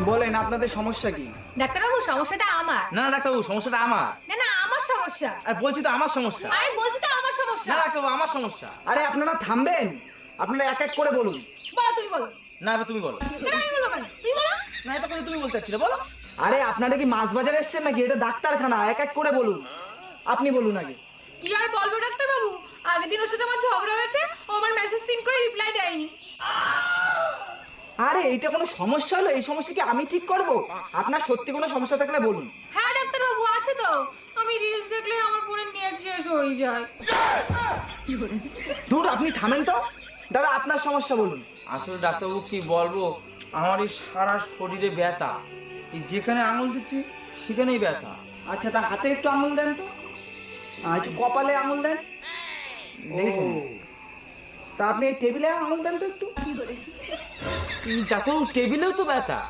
বলেন আপনাদের সমস্যা কি? ডাক্তারবাবু সমস্যাটা আমার। না ডাক্তারবাবু, সমস্যাটা আমার। না না আমার সমস্যা। আর বলছি তো আমার সমস্যা। আরে বলছি তো আমার সমস্যা। না ডাক্তারবাবু, আমার সমস্যা। আরে আপনারা থামবেন, আপনারা এক এক করে বলুন। বলো তুমি বলো। না এবার তুমি বলো। কেন আমি বলবো কেন? তুই বলো। না এটা করে তুমি বলতে চাচ্ছিলে, বলো। আরে আপনারা কি মাছ বাজারে এসছেন নাকি? এটা ডাক্তারখানা, এক এক করে বলুন। আপনি বলুন আগে। কি আর বলবো ডাক্তারবাবু, আগের দিন ওর সাথে আমার ঝগড়া হয়েছে, ও আমার মেসেজ সিন করে রিপ্লাই দেয়নি। আরে এইটা কোনো সমস্যা হলো? এই সমস্যা কি আমি ঠিক করব? আপনার সত্যি কোনো সমস্যা থাকলে বলুন। হ্যাঁ ডাক্তারবাবু আছে তো, আমি রিলস দেখলে আমার ফোনের নেট শেষ হয়ে যায়। দূর, আপনি থামেন তো। দাদা আপনার সমস্যা বলুন। আসলে ডাক্তারবাবু কি বলবো, আমার এই সারা শরীরে ব্যথা, এই যেখানে আঙুল দিচ্ছি সেখানেই ব্যথা। আচ্ছা, তা হাতে একটু আঙুল দেন তো। একটু কপালে আঙুল দেন, দেখেছেন? ও, তা আপনি এই টেবিলে আঙুল দেন তো একটু। এই ডাক্তারবাবু টেবিলেও তো ব্যথা।